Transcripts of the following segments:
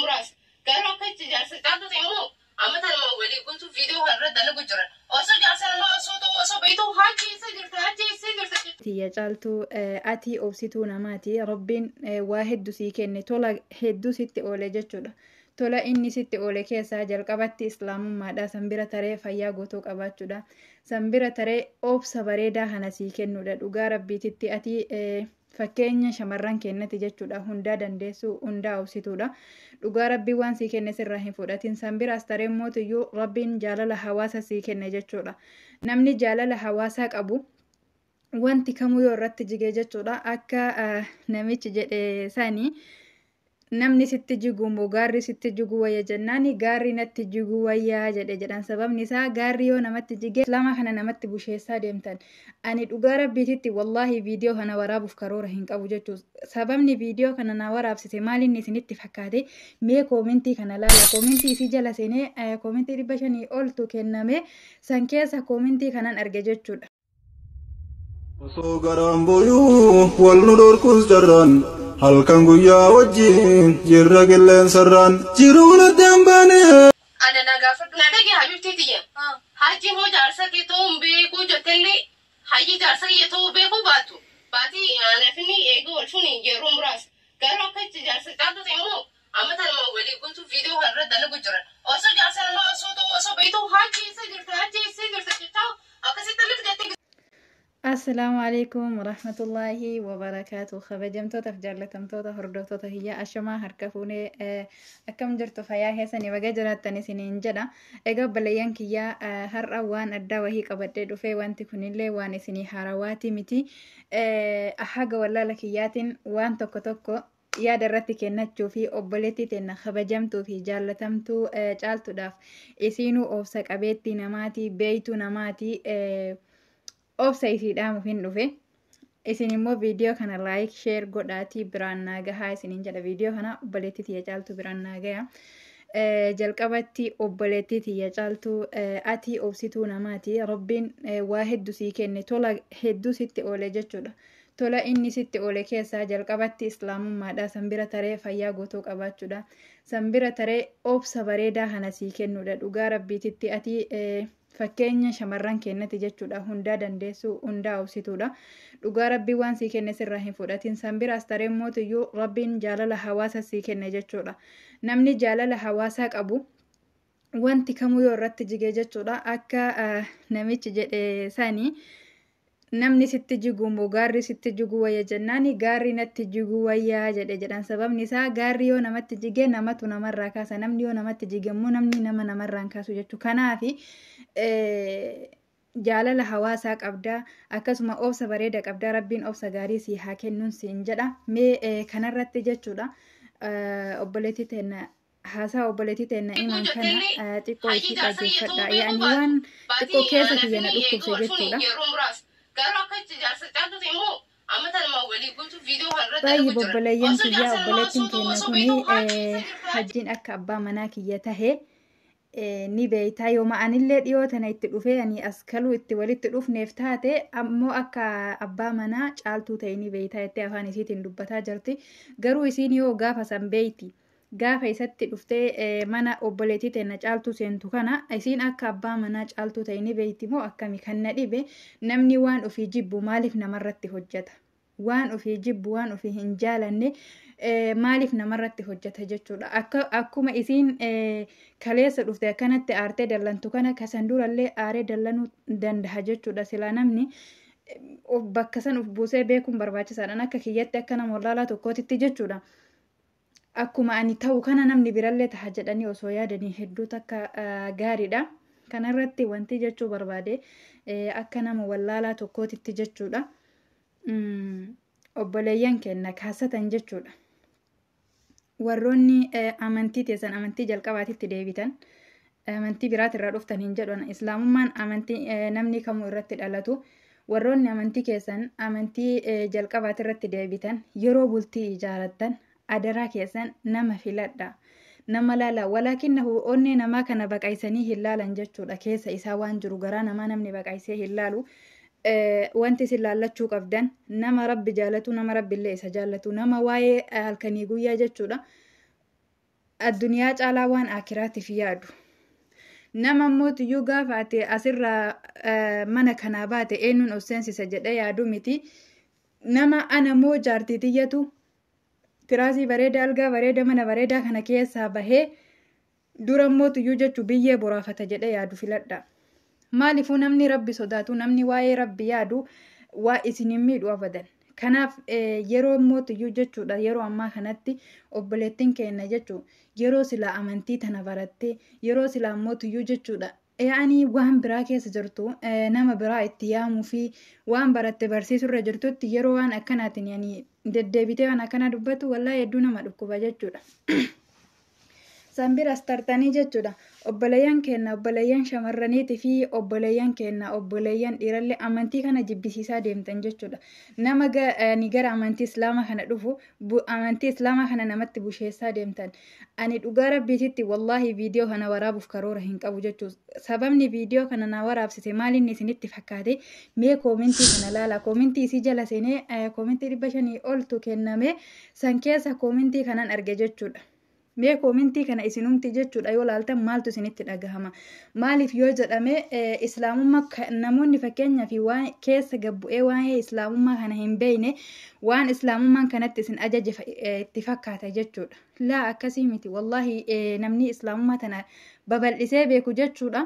muraasa garuu akka itti jaarsa caaltu immoo amma tana walii guutuu viidiyoo kanarra dalagu jiran osoo jaarsa namaa osoo beektuu hajjeessa jirta tiyya caaltuu ati obsituu namaati rabbiin waa hedduu sii kenne tola hedduu sitti oole jechuudha. Tola inni sitti oole keessaa jalqabatti islaamummaadha. Sanbira taree fayyaa guutuu qabaachuudha. Sanbira taree obsa bareedaa kana sii kennuudha. Dhugaa rabbiititti ati fakkeenya shamarran kennati jechuudha. Hundaa dandeessuu, hundaa obsituudha. Dhugaa rabbii waan sii kenne sirraa hin fudhatin. Sanbiraas taree mootiyyuu rabbiin jaalala hawaasa sii kenne jechuudha. Namni jaalala hawaasaa qabu wanti kamuu yoo irratti jigee jechuudha. Akka namichi jedhe sanii namni sitti jigu moo gaarri sitti jigu wayya jennaani gaarri natti jigu wayyaa jedhan sababni isaa gaarri yoo namatti jige lama kana namatti busheessaa deemtan ani dhugaa rabbiititti wallahi viidiyoo kana waraabuuf karoora hin qabu jechuudha. Sababni viidiyoo kana na waraabsise maalinni isinitti fakkaate mee koomentii kana laala koomentii isii jala seenee koomentii 500 oltu kenname san keessa koomentii kanan arge jechuudha. Osoo garaan booyuu wal nu dhorkus jarraan halkan guyyaa wajjin jirra qilleensarraan jiruun addaan baane. Ana nagaafadhu na dhagee habibtiitiyya. Hajji hoo jaarsa kee ta'uun beekuu jettellee hayyi jaarsa kee ta'uu beekuu baatu. Baatii anaafini eeguu walfuun yeroo muraasa. Garuu akka itti jaarsa caaltu immoo amma tana walii guutuu viidiyoo kanarra dalagu jiran. Osoo jaarsa namaa osoo beektuu hajjeessa jirta jechaa akkasitti illee gattee. Assalamu alaikum warahmatullahi wabarakatuh. Kabajamtoota fi jaallatamtoota hordoftoota hiyyaa ashamaa harka fuunee akkam jirtu fayyaa keessanii baga jiraattan isiniin jedha. Egaa obboleeyyan kiyyaa har'a waan addaa wahii qabadhee dhufee wanti kunillee waan isinii haarawaati miti. Haga wallaala kiyyaatiin waan tokko yaada irratti kennachuu fi obboleettii teenna kabajamtuu fi jaallatamtuu caaltuudhaaf isinuu obsa qabeettii namaati beeytuu namaati. Obsa isiidhaamuuf hin dhufe isin immoo viidiyoo kana laayik sheer godhaatii biraan naagahaa isiniin jedha. Viidiyoo kana obboleettii tiyya caaltuu biraan naagaya. Jalqabatti obboleettii tiyya caaltuu ati obsituu namaati. Rabbiin waa hedduu sii kenne tola hedduu sitti oole jechuudha. Tola inni sitti oole keessaa jalqabatti islaamummaadha. Sanbira taree fayyaa guutuu qabaachuudha. Sanbira taree obsa bareedaa kana sii kennuudha. Dhugaa rabbiititti ati fakkeenya shamarran kennati jechuudha. Hundaa dandeessuu, hundaa obsituudha. Dhugaa rabbii waan sii kenne sirraa hin fudhatin. Sanbiraas taree mootiyyuu rabbiin jaalala hawaasa sii kenne jechuudha. Namni jaalala hawaasaa qabu wanti kamuu yoo irratti jige jechuudha. Akka namichi jedhe sanii namni sitti jigu moo gaarri sitti jigu wayya jennaani gaarri natti jigu wayyaa jedhan sababni isaa gaarri yoo namatti jige namatu namarraa kaasa namni yoo namatti jige immoo namni namarraan kaasu jechuudha. Kanaafi jaalala hawaasaa qabdaa akkasuma obsa bareeda qabdaa rabbiin obsa gaarii sii haa kennuun siin jedha. Mee kanarratti jechuudha obboleettii teenna haasaa obboleettii teenna iman kana xiqqoo ishii dhaggeeffadha. Yaani waan xiqqoo keessa kiyya na dhukkubse jechuudha. Baay'ee bobboleeyyan kiyyaa obboleettiin keenya kuni hajjiin akka abbaa manaa kiyya tahe ni beeytaa yoo ma'anillee dhiyoo tana itti dhufee ani askaluu itti walitti dhufneef taate ammoo akka abbaa manaa caaltuu ta'e ni beeytaa jettee afaan isiitiin dubbataa jirti. Garuu isiin yoo gaafa san beeyti gaafa isatti dhuftee mana obboleettii teenna caaltuu seentu kana isiin akka abbaa manaa caaltuu ta'e ni beeyti moo akkami kan na dhibe namni waan ofii jibbu maaliif namarratti hojjeta? Waan ofii jibbu waan ofii hin jaalanne maaliif namarratti hojjeta jechuudha. Akkuma isiin kaleessa dhufte akkanatti aartee dallantu kana kasan durallee aaree dallanuu danda'a jechuudha. Silaa namni bakka san uf buusee beekuun barbaachisaadhaan akka kiyyatti akka nama wallaalaa tokkootitti jechuudha. Akkuma ani ta'u kana namni birallee taha jedhanii osoo yaadanii hedduu takka gaariidha. Kanarratti wanti jechuu barbaade akka nama wallaalaa tokkootitti jechuudha. Obboleeyyan keenya kaasatan jechuudha. Warroonni amantii teessan amantii jalqabaatitti deebitan amantii biraatirraa dhuftan hin jedhan. Islaamummaan amantii namni kamuu irratti dhalatu. Warroonni amantii keessan amantii jalqabaatirratti deebitan yeroo bultii ijaarattan adaraa keessan nama filadha. Nama laala walaakinnahu onnee namaa kana baqaysanii hin laalan jechuudha. Keessa isaa waan jiru garaa namaa namni baqaysee hin laalu. Wanti isin laallachuu qabdan nama rabbi jaalatu nama rabbillee isa jaallatu nama waa'ee halkanii guyyaa jechuudha. addunyaa caalaa waan akiraatiif yaadu. Nama ammoo iyyuu gaafa ati asirraa mana kanaa baate eenyuun of seensisa jedhee yaadu miti. Nama ana moo jaartii tiyyatu tiraasii bareeda algaa bareeda mana bareedaa kana keessaa bahee dura ammoo iyyuu jechuu biyyee boraafata jedhee yaadu filadha. Maaliifuu namni rabbi sodaatu namni waa'ee rabbi yaadu waa isin hin miidhu abadan. Kanaaf yeroo ammoo iyyuu jechuudha yeroo ammaa kanatti obboleettiin keenya jechuu yeroo silaa amantii tana barattee yeroo silaa ammoo iyyuu jechuudha. Yaani waan biraa keessa jirtu nama biraa itti yaamuu fi waan baratte barsiisurra jirtutti yeroo waan akkanaatiin yaani deddeebitee waan akkanaa dubbatu wallaahi hedduu nama dhukkuba jechuudha. Sanbiras tartanii jechuudha. Obboleeyyan keenya obboleeyyan shamarraniitii fi obboleeyyan keenya obboleeyyan dhiirallee amantii kana jibbisiisaa deemtan jechuudha. Nama ni gara amantii islaamaa kana dhufu amantii islaamaa kana namatti busheessaa deemtan. Ani dhugaa rabbiititti wallaahi viidiyoo kana waraabuuf karoora hin qabu jechuudha. Sababni viidiyoo kana na waraabsise maalinni isinitti fakkaate mee koomentii kana laala. Koomentii isii jala seenee koomentii 500 oltu kenname san keessa koomentii kanan arge jechuudha. Mee koomentii kana isinumti jechuudha yoo laaltan maaltu isinitti dhagahama. Maaliif yoo jedhame islaamummaa namoonni fakkeenyaaf waan keessa gabbu'ee waa'ee islaamummaa kana hin beekne waan islaamummaan kanatti isin ajaje itti fakkaata jechuudha. Laa akkasii miti wallaahi namni islaamummaa tana babal'isee beeku jechuudha.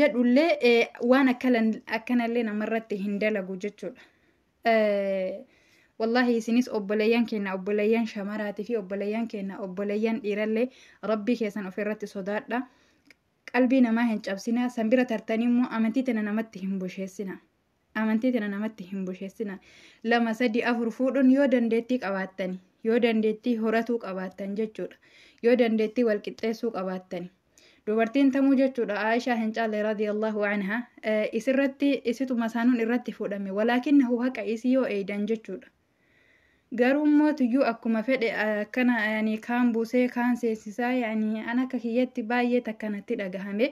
Jedhullee waan akkanallee namarratti hin dalagu jechuudha. Wallahi isinis obboleeyyan keenya obboleeyyan shamaraatii fi obboleeyyan keenya obboleeyyan dhiirallee rabbii keessan ofirratti sodaadha. Qalbii namaa hin cabsina. Sanbira tartanii immoo amantii tana namatti hin busheessina. Amantii tana namatti hin busheessina. 2 3 4 fuudhuun yoo dandeettii qabaattani yoo dandeettii horatuu qabaattan jechuudha. Yoo dandeettii wal qixxeessuu qabaattani. Dubartiin tamuu jechuudha Aishaa hin caalle radiyallahu anha isirratti isituma saanuun irratti fuudhame walaakinnahu haqa isii yoo eeydan jechuudha. Garuu immoo tuyyuu akkuma fedhe akkana yaani kaan buusee kaan seesisaa yaani an akka kiyyatti baay'ee takkanatti dhagahame.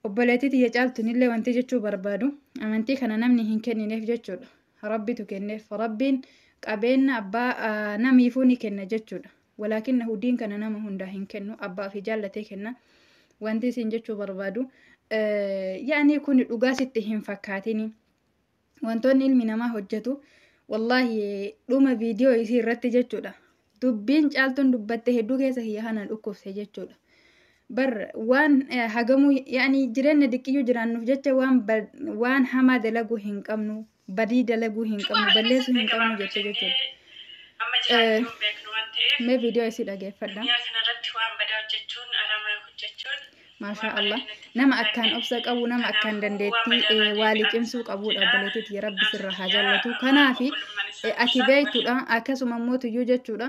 Obboleettii tiyya caaltunillee wanti jechuu barbaadu amantii kana namni hin kennineef jechuudha. Rabbitu kenneef. Rabbiin qabeenya abbaa namiifuu ni kenna jechuudha. Walaakinnahu diin kana nama hundaa hin kennu abbaa fi jaallatee kenna. Wanti isin jechuu barbaadu yaani kun dhugaa sitti hin fakkaatini. Wantoonni ilmi namaa hojjetu wallaahi dhuma viidiyoo isii irratti jechuudha. Dubbiin caaltuun dubbatte hedduu keessa kiyya kana dhukkubse jechuudha. Bar waan hagamuu yaani jireenya diqiyyuu jiraannuuf jecha waan hamaa dalaguu hin qabnu badii dalaguu hin qabnu balleessuu hin qabnu jette jechuudha. Mee viidiyoo isii dhageeffadha. Masha Allah nama akkaan obsa qabu nama akkaan dandeettii waa liqimsuu qabudha obboleettii rabbi sirra haa jaallatu. Kanaafi ati beeytuudha akkasuma immoo tuyyuu jechuudha.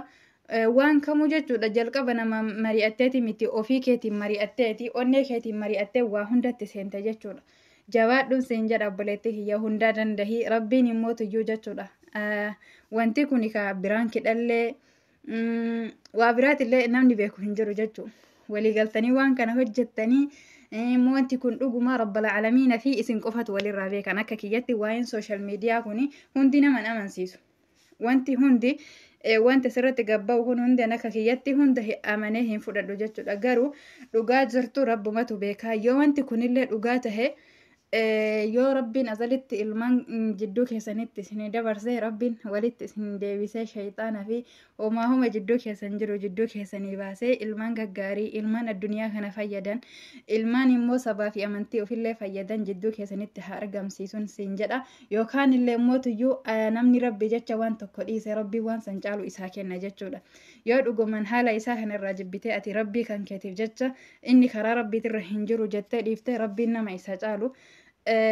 Waan kamuu jechuudha jalqaba nama mari'atteeti miti ofii keetiin mari'atteeti onnee keetiin mari'attee waa hundatti seente jechuudha. Jabaadhuun seen jedha obboleettii kiyya hundaa dandahii rabbiin immoo tuyyuu jechuudha. Wanti kun ka biraan kidhallee waa biraatillee namni beeku hin jiru jechuudha. Waliigaltanii waan kana hojjettanii wanti kun dhuguma rabbal alamiina fi isin qofatu walirraa beekan akka kiyyatti waa'een social media kuni hundi nama amansiisu. Wanti hundi wanta sirratti gabba'u kun hundi akka kiyyatti hunda amanee hin fudhadhu jechuudha. Garuu dhugaa jirtu rabbumatu beekaa. Yoo wanti kunillee dhugaa tahe yoo rabbiin azalitti ilmaan jidduu keessanitti isin dabarsee rabbiin walitti isin deebisee shayxaana fi homaa jidduu keessan jiru jidduu keessanii baasee ilmaan gaggaarii ilmaan addunyaa kana fayyadan ilmaan immoo sabaa fi amantii ofillee fayyadan jidduu keessanitti haa argamsiisuun siin jedha. Yookaan illee immoo tuyyuu namni rabbi jecha waan tokko dhiise rabbii waan san caalu isaa kenna jechuudha. Yoo dhuguman haala isaa kanarraa jibbitee ati rabbii kan keetiif jecha inni karaa rabbiitirra hin jiru jettee dhiiftee rabbiin nama isa caalu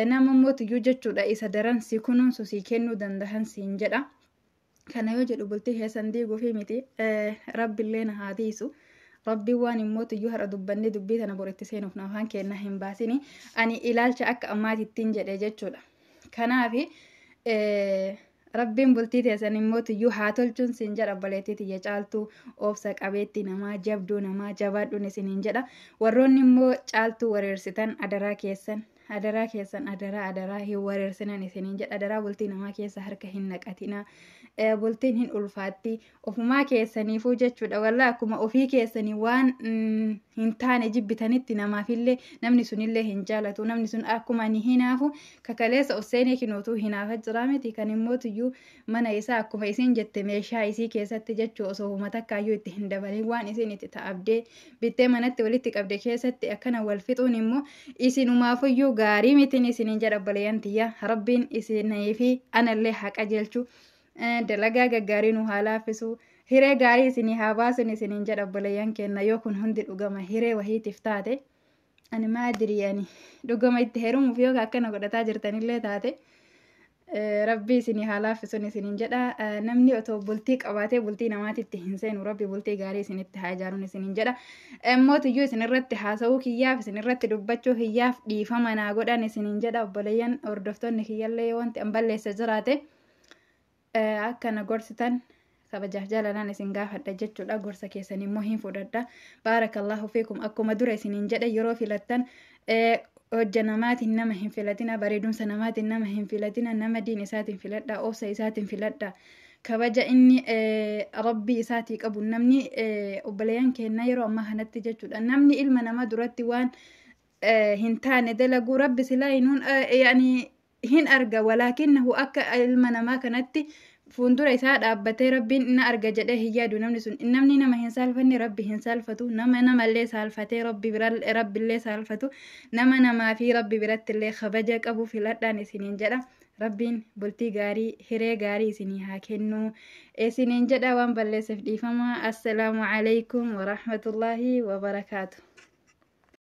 nama immoo tuyyuu jechuudha isa daran si kunuunsu si kennuu dandahan siin jedha. Kana yoo jedhu bultii keessan diiguu fi miti rabbiillee na haa tiisu. Rabbiin waan immoo tuyyuu har'a dubbannee dubbii tana boritti seenuuf na afaan kenna hin baasini. Ani ilaalcha akka ammaatittiin jedhe jechuudha. Kanaafi rabbiin bultii teessan immoo tuyyuu haa tolchuun siin jedha obboleettii tiyya caaltuu obsa qabeetti namaa jabduu namaa jabaadhuun isiniin jedha. Warroonni immoo caaltuu wareersitan adaraa keessan adaraa hin wareersinan isiniin jedha. Adaraa bultii namaa keessa harka hin naqatina. bultiin hin ulfaatti ofumaa keessaniifuu jechuudha wallaa akkuma ofii keessanii waan hin taane jibbitanitti namaafillee namni sunillee hin jaalatu namni sun akkuma ni hinaafu kakaleessa oseenii kinootuu hinaafa jira miti kan immoo tuyyuu mana isaa akkuma isin jette meeshaa isii keessatti jechuu osoo huma takkaayyuu itti hin dabalin waan isin itti ta'abdee bittee manatti walitti qabde keessatti akkana wal fixuun immoo isinumaafuyyuu gaarii mitiin isiniin jedha obboleeyyan tiyya rabbiin isinii fi anallee haqa jeelchuu dalagaa gaggaarii nu haa laaffisu hiree gaarii isinii haa baasun isiniin jedha obboleeyyan kenna yoo kun hundi dhugama hiree wahiitiif taate ani maadirii ani dhugama itti heerumuuf yoo akkana godhataa jirtanillee taate rabbii isinii haa laaffisuun isiniin jedha namni otoo bultii qabaatee bultii namaatitti hin seenu rabbi bultii gaarii isinitti haa ijaaruun isiniin jedha mootiyyuu isinirratti haasa'uu kiyyaaf isinirratti dubbachuu kiyyaaf dhiifama naa godhan isiniin jedha obboleeyyan hordoftoonni kiyyallee wanti an balleessa jiraate akkana gorsitan kabajaaf jaalalaan isin gaafadha jechuudha gorsa keessan immoo hin fudhadha baarakallahu fiikum akkuma dura isiniin jedha yeroo filattan hojja namaatiin nama hin filatina bareedumsa namaatiin nama hin filatina nama diin isaatiin filadha obsa isaatiin filadha kabaja inni rabbii isaatii qabu namni obboleeyyan keenya yeroo ammaa kanatti jechuudha namni ilma nama duratti waan hin taane dalaguu rabbi silaa hin arga walaakinnahu akka ilma namaa kanatti fuuldura isaa dhaabbatee rabbiin na arga jedhee hin yaadu namni sun namni nama hin saalfanne rabbi hin saalfatu namallee saalfatee rabbillee saalfatu namaa fi rabbi birattillee kabaja qabu filadhaan isiniin jedha rabbiin bultii gaarii hiree gaarii isinii haa kennu isiniin jedha waan balleesseef dhiifama assalaamu alaykum warahmatullaahi wabarakaatu